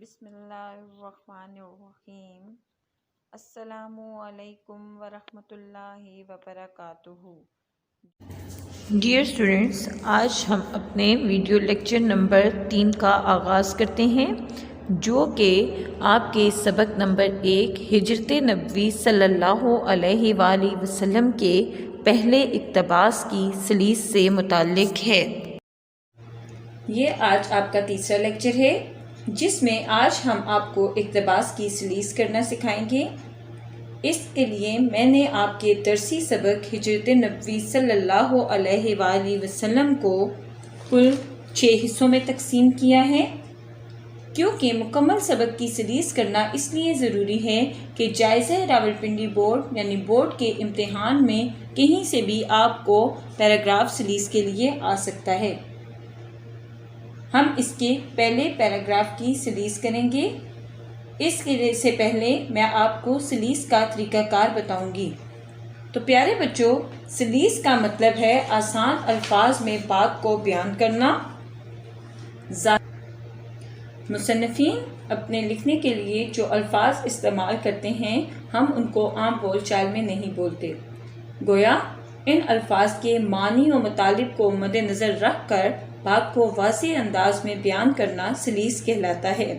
بسم اللہ الرحمن الرحیم۔ السلام علیکم ورحمۃ اللہ وبرکاتہ۔ ڈیئر اسٹوڈنٹس، آج ہم اپنے ویڈیو لیکچر نمبر 3 کا آغاز کرتے ہیں، جو کہ آپ کے سبق نمبر 1 ہجرت نبوی صلی اللہ علیہ وآلہ وسلم کے پہلے اقتباس کی سلیس سے متعلق ہے۔ یہ آج آپ کا تیسرا لیکچر ہے، جس میں آج ہم آپ کو اقتباس کی سلیس کرنا سکھائیں گے۔ اس کے لیے میں نے آپ کے درسی سبق ہجرت نبوی صلی اللہ علیہ وآلہ وسلم کو کل 6 حصوں میں تقسیم کیا ہے، کیونکہ مکمل سبق کی سلیس کرنا اس لیے ضروری ہے کہ جائزہ راولپنڈی بورڈ یعنی بورڈ کے امتحان میں کہیں سے بھی آپ کو پیراگراف سلیس کے لیے آ سکتا ہے۔ ہم اس کے پہلے پیراگراف کی سلیس کریں گے۔ اس کے سے پہلے میں آپ کو سلیس کا طریقہ کار بتاؤں گی۔ تو پیارے بچوں، سلیس کا مطلب ہے آسان الفاظ میں بات کو بیان کرنا۔ مصنفین اپنے لکھنے کے لیے جو الفاظ استعمال کرتے ہیں، ہم ان کو عام بول چال میں نہیں بولتے، گویا ان الفاظ کے معنی و مطالب کو مد نظر رکھ کر بات کو واضح انداز میں بیان کرنا سلیس کہلاتا ہے۔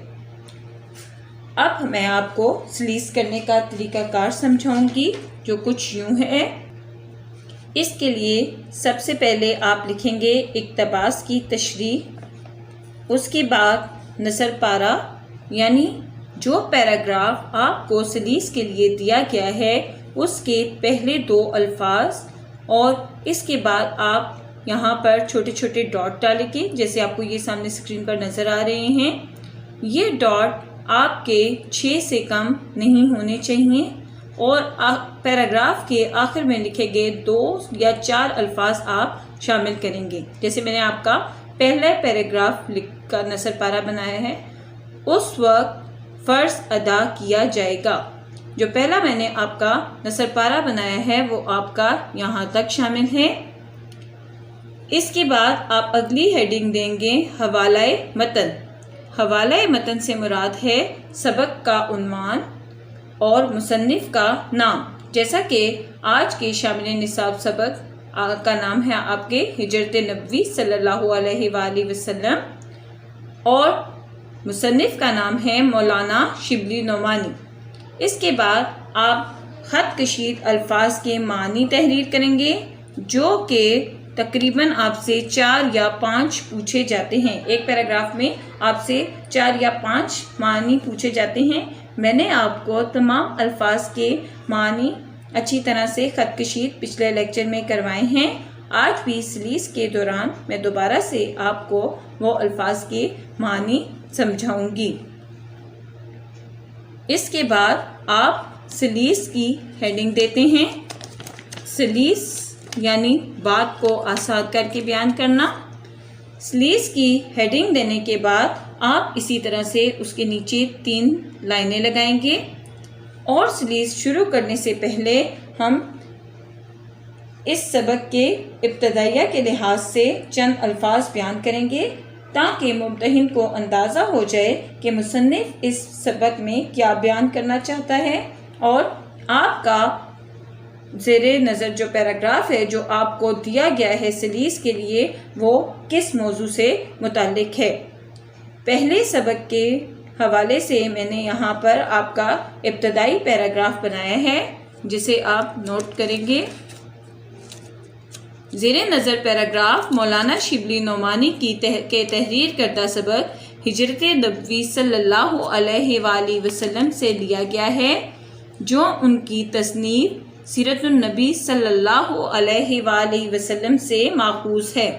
اب میں آپ کو سلیس کرنے کا طریقہ کار سمجھاؤں گی، جو کچھ یوں ہے۔ اس کے لیے سب سے پہلے آپ لکھیں گے اقتباس کی تشریح، اس کے بعد نثر پارہ یعنی جو پیراگراف آپ کو سلیس کے لیے دیا گیا ہے اس کے پہلے 2 الفاظ، اور اس کے بعد آپ یہاں پر چھوٹے چھوٹے ڈاٹ ڈالیں گے، جیسے آپ کو یہ سامنے اسکرین پر نظر آ رہے ہیں۔ یہ ڈاٹ آپ کے 6 سے کم نہیں ہونے چاہیے، اور پیراگراف کے آخر میں لکھے گئے 2 یا 4 الفاظ آپ شامل کریں گے۔ جیسے میں نے آپ کا پہلا پیراگراف لکھ کر نثر پارہ بنایا ہے، اس وقت فرض ادا کیا جائے گا۔ جو پہلا میں نے آپ کا نثر پارہ بنایا ہے وہ آپ کا یہاں تک شامل ہے۔ اس کے بعد آپ اگلی ہیڈنگ دیں گے حوالہ متن۔ حوالہ متن سے مراد ہے سبق کا عنوان اور مصنف کا نام، جیسا کہ آج کے شامل نصاب سبق کا نام ہے آپ کے ہجرت نبوی صلی اللہ علیہ وآلہ وسلم، اور مصنف کا نام ہے مولانا شبلی نعمانی۔ اس کے بعد آپ خط کشید الفاظ کے معنی تحریر کریں گے، جو کہ تقریباً آپ سے 4 یا 5 پوچھے جاتے ہیں۔ ایک پیراگراف میں آپ سے 4 یا 5 معنی پوچھے جاتے ہیں۔ میں نے آپ کو تمام الفاظ کے معنی اچھی طرح سے خط کشید پچھلے لیکچر میں کروائے ہیں۔ آج بھی سلیس کے دوران میں دوبارہ سے آپ کو وہ الفاظ کے معنی سمجھاؤں گی۔ اس کے بعد آپ سلیس کی ہیڈنگ دیتے ہیں۔ سلیس یعنی بات کو آسان کر کے بیان کرنا۔ سلیس کی ہیڈنگ دینے کے بعد آپ اسی طرح سے اس کے نیچے 3 لائنیں لگائیں گے، اور سلیس شروع کرنے سے پہلے ہم اس سبق کے ابتدائیہ کے لحاظ سے چند الفاظ بیان کریں گے، تاکہ ممتحن کو اندازہ ہو جائے کہ مصنف اس سبق میں کیا بیان کرنا چاہتا ہے، اور آپ کا زیر نظر جو پیراگراف ہے جو آپ کو دیا گیا ہے سلیس کے لیے، وہ کس موضوع سے متعلق ہے۔ پہلے سبق کے حوالے سے میں نے یہاں پر آپ کا ابتدائی پیراگراف بنایا ہے، جسے آپ نوٹ کریں گے۔ زیر نظر پیراگراف مولانا شبلی نعمانی کے تحریر کردہ سبق ہجرت نبوی صلی اللہ علیہ وآلہ وسلم سے لیا گیا ہے، جو ان کی تصنیف سیرت النبی صلی اللہ علیہ وآلہ وسلم سے ماخوذ ہے۔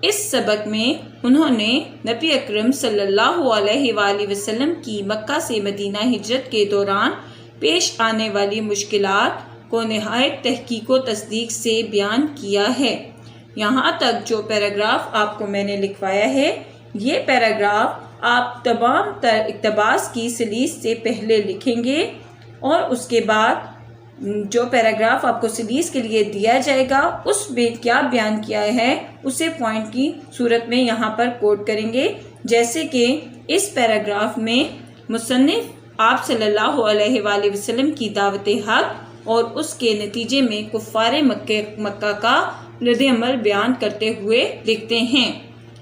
اس سبق میں انہوں نے نبی اکرم صلی اللہ علیہ وآلہ وسلم کی مکہ سے مدینہ ہجرت کے دوران پیش آنے والی مشکلات کو نہایت تحقیق و تصدیق سے بیان کیا ہے۔ یہاں تک جو پیراگراف آپ کو میں نے لکھوایا ہے، یہ پیراگراف آپ تمام تر اقتباس کی سلیس سے پہلے لکھیں گے، اور اس کے بعد جو پیراگراف آپ کو سیریز کے لیے دیا جائے گا اس میں کیا بیان کیا ہے اسے پوائنٹ کی صورت میں یہاں پر کوٹ کریں گے. جیسے کہ اس پیراگراف میں مصنف آپ صلی اللہ علیہ وآلہ وسلم کی دعوت حق اور اس کے نتیجے میں کفار مکہ کا رد عمل بیان کرتے ہوئے لکھتے ہیں.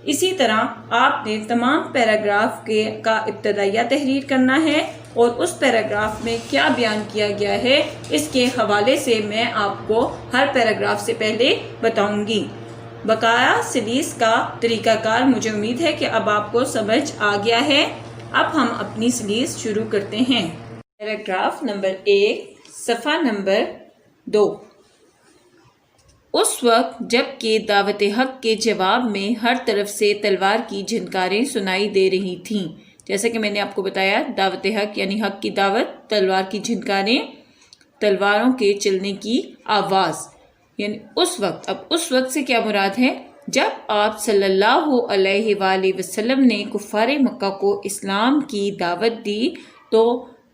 اسی طرح آپ نے تمام پیراگراف کا ابتدائیہ تحریر کرنا ہے اور اس پیراگراف میں کیا بیان کیا گیا ہے اس کے حوالے سے میں آپ کو ہر پیراگراف سے پہلے بتاؤں گی. بقایا سیریز کا طریقہ کار مجھے امید ہے کہ اب آپ کو سمجھ آ گیا ہے. اب ہم اپنی سیریز شروع کرتے ہیں. پیراگراف نمبر 1 صفحہ نمبر 2. اس وقت جب کہ دعوت حق کے جواب میں ہر طرف سے تلوار کی جھنکاریں سنائی دے رہی تھیں. جیسا کہ میں نے آپ کو بتایا دعوت حق یعنی حق کی دعوت، تلوار کی جھنکاریں، تلواروں کے چلنے کی آواز. یعنی اس وقت، اب اس وقت سے کیا مراد ہے؟ جب آپ صلی اللہ علیہ وآلہ وسلم نے کفار مکہ کو اسلام کی دعوت دی تو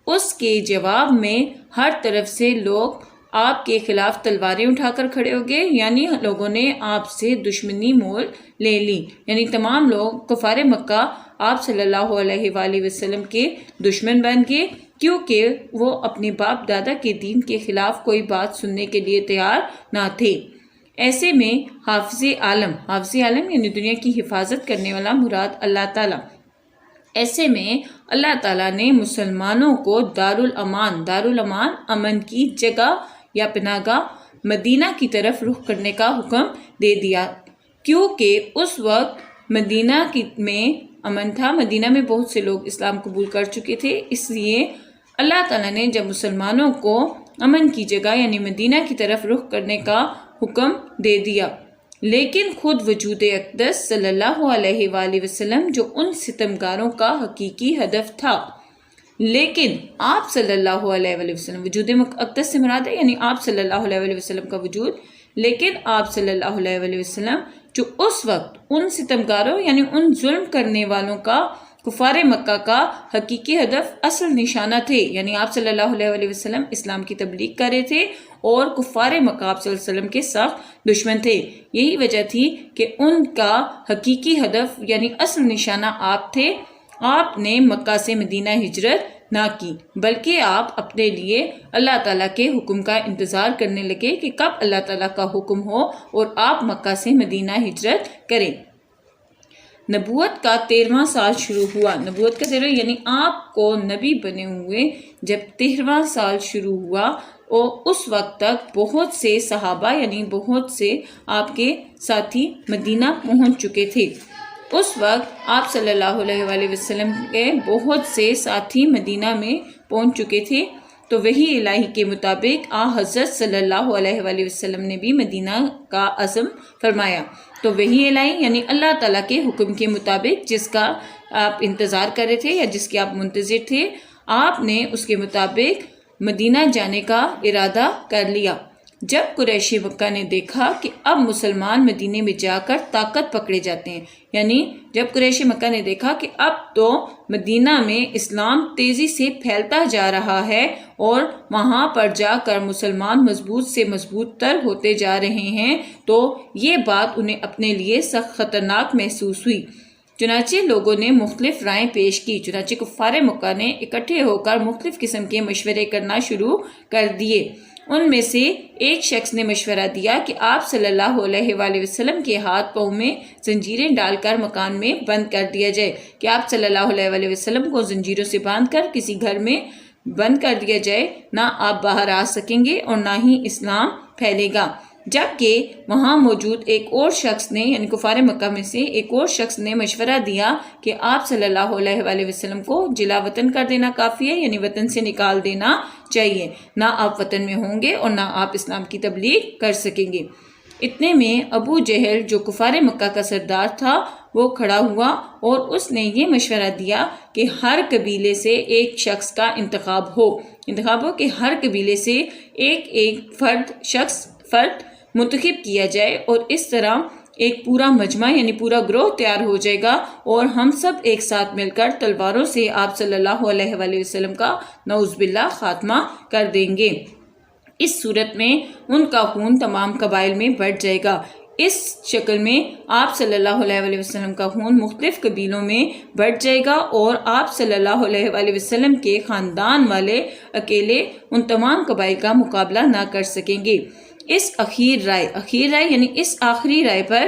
اس کے جواب میں ہر طرف سے لوگ آپ کے خلاف تلواریں اٹھا کر کھڑے ہو گئے. یعنی لوگوں نے آپ سے دشمنی مول لے لی. یعنی تمام لوگ کفار مکہ آپ صلی اللہ علیہ وآلہ وسلم کے دشمن بن گئے کیونکہ وہ اپنے باپ دادا کے دین کے خلاف کوئی بات سننے کے لیے تیار نہ تھے. ایسے میں حافظ عالم یعنی دنیا کی حفاظت کرنے والا مراد اللہ تعالیٰ. ایسے میں اللہ تعالیٰ نے مسلمانوں کو دارالامان امن کی جگہ یا پناہ گاہ مدینہ کی طرف رخ کرنے کا حکم دے دیا کیونکہ اس وقت مدینہ میں امن تھا. مدینہ میں بہت سے لوگ اسلام قبول کر چکے تھے. اس لیے اللہ تعالیٰ نے جب مسلمانوں کو امن کی جگہ یعنی مدینہ کی طرف رخ کرنے کا حکم دے دیا، لیکن خود وجود اقدس صلی اللہ علیہ وآلہ وسلم جو ان ستمگاروں کا حقیقی ہدف تھا، لیکن آپ صلی اللہ علیہ وآلہ وسلم، وجود اقدس سے مراد ہے یعنی آپ صلی اللہ علیہ وآلہ وسلم کا وجود، لیکن آپ صلی اللہ علیہ وآلہ وسلم جو اس وقت ان ستمگاروں یعنی ان ظلم کرنے والوں کا، کفار مکہ کا حقیقی ہدف، اصل نشانہ تھے. یعنی آپ صلی اللہ علیہ وآلہ وسلم اسلام کی تبلیغ کر رہے تھے اور کفار مکہ آپ صلی اللہ علیہ وسلم کے سخت دشمن تھے. یہی وجہ تھی کہ ان کا حقیقی ہدف یعنی اصل نشانہ آپ تھے. آپ نے مکہ سے مدینہ ہجرت نہ کی بلکہ آپ اپنے لیے اللہ تعالیٰ کے حکم کا انتظار کرنے لگے کہ کب اللہ تعالیٰ کا حکم ہو اور آپ مکہ سے مدینہ ہجرت کریں. نبوت کا 13واں سال شروع ہوا. نبوت کا 13 یعنی آپ کو نبی بنے ہوئے جب 13واں سال شروع ہوا اور اس وقت تک بہت سے صحابہ یعنی بہت سے آپ کے ساتھی مدینہ پہنچ چکے تھے. اس وقت آپ صلی اللہ علیہ وآلہ وسلم کے بہت سے ساتھی مدینہ میں پہنچ چکے تھے. تو وحی الہی کے مطابق حضرت صلی اللہ علیہ وآلہ وسلم نے بھی مدینہ کا عزم فرمایا. تو وحی الہی یعنی اللہ تعالیٰ کے حکم کے مطابق جس کا آپ انتظار کر رہے تھے یا جس کے آپ منتظر تھے، آپ نے اس کے مطابق مدینہ جانے کا ارادہ کر لیا. جب قریش مکہ نے دیکھا کہ اب مسلمان مدینے میں جا کر طاقت پکڑے جاتے ہیں، یعنی جب قریش مکہ نے دیکھا کہ اب تو مدینہ میں اسلام تیزی سے پھیلتا جا رہا ہے اور وہاں پر جا کر مسلمان مضبوط سے مضبوط تر ہوتے جا رہے ہیں، تو یہ بات انہیں اپنے لیے سخت خطرناک محسوس ہوئی. چنانچہ لوگوں نے مختلف رائیں پیش کی. چنانچہ کفار مکہ نے اکٹھے ہو کر مختلف قسم کے مشورے کرنا شروع کر دیے. ان میں سے ایک شخص نے مشورہ دیا کہ آپ صلی اللہ علیہ وآلہ وسلم کے ہاتھ پاؤں میں زنجیریں ڈال کر مکان میں بند کر دیا جائے، کہ آپ صلی اللہ علیہ وآلہ وسلم کو زنجیروں سے باندھ کر کسی گھر میں بند کر دیا جائے. نہ آپ باہر آ سکیں گے اور نہ ہی اسلام پھیلے گا. جبکہ وہاں موجود ایک اور شخص نے یعنی کفار مکہ میں سے ایک اور شخص نے مشورہ دیا کہ آپ صلی اللہ علیہ وآلہ وسلم کو جلا وطن کر دینا کافی ہے، یعنی وطن سے نکال دینا چاہیے. نہ آپ وطن میں ہوں گے اور نہ آپ اسلام کی تبلیغ کر سکیں گے. اتنے میں ابو جہل جو کفار مکہ کا سردار تھا وہ کھڑا ہوا اور اس نے یہ مشورہ دیا کہ ہر قبیلے سے ایک شخص کا انتخاب ہو کہ ہر قبیلے سے ایک فرد منتخب کیا جائے اور اس طرح ایک پورا مجمع یعنی پورا گروہ تیار ہو جائے گا اور ہم سب ایک ساتھ مل کر تلواروں سے آپ صلی اللہ علیہ وآلہ وسلم کا نعوذ باللہ خاتمہ کر دیں گے. اس صورت میں ان کا خون تمام قبائل میں بڑھ جائے گا۔ اس شکل میں آپ صلی اللہ علیہ وسلم کا خون مختلف قبیلوں میں بڑھ جائے گا اور آپ صلی اللہ علیہ وسلم کے خاندان والے اکیلے ان تمام قبائل کا مقابلہ نہ کر سکیں گے۔ اس اخیر رائے یعنی اس آخری رائے پر،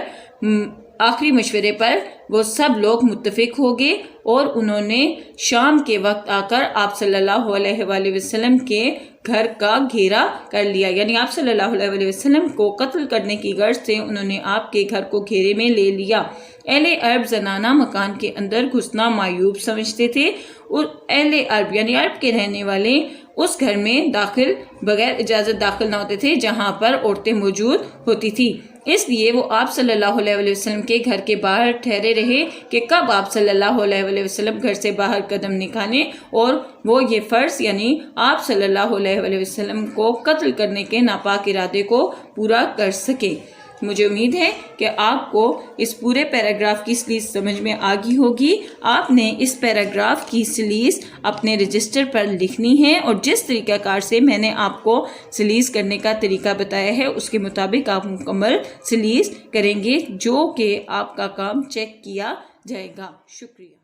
آخری مشورے پر وہ سب لوگ متفق ہو گئے اور انہوں نے شام کے وقت آ کر آپ صلی اللہ علیہ وآلہ وسلم کے گھر کا گھیرا کر لیا، یعنی آپ صلی اللہ علیہ وآلہ وسلم کو قتل کرنے کی غرض سے انہوں نے آپ کے گھر کو گھیرے میں لے لیا۔ اہل عرب زنانہ مکان کے اندر گھسنا معیوب سمجھتے تھے اور اہل عرب یعنی عرب کے رہنے والے اس گھر میں بغیر اجازت داخل نہ ہوتے تھے جہاں پر عورتیں موجود ہوتی تھی، اس لیے وہ آپ صلی اللہ علیہ وسلم کے گھر کے باہر ٹھہرے رہے کہ کب آپ صلی اللہ علیہ وسلم گھر سے باہر قدم نکالیں اور وہ یہ فرض یعنی آپ صلی اللہ علیہ وسلم کو قتل کرنے کے ناپاک ارادے کو پورا کر سکیں۔ مجھے امید ہے کہ آپ کو اس پورے پیراگراف کی سلیس سمجھ میں آ گئی ہوگی۔ آپ نے اس پیراگراف کی سلیس اپنے رجسٹر پر لکھنی ہے اور جس طریقہ کار سے میں نے آپ کو سلیس کرنے کا طریقہ بتایا ہے اس کے مطابق آپ مکمل سلیس کریں گے جو کہ آپ کا کام چیک کیا جائے گا۔ شکریہ۔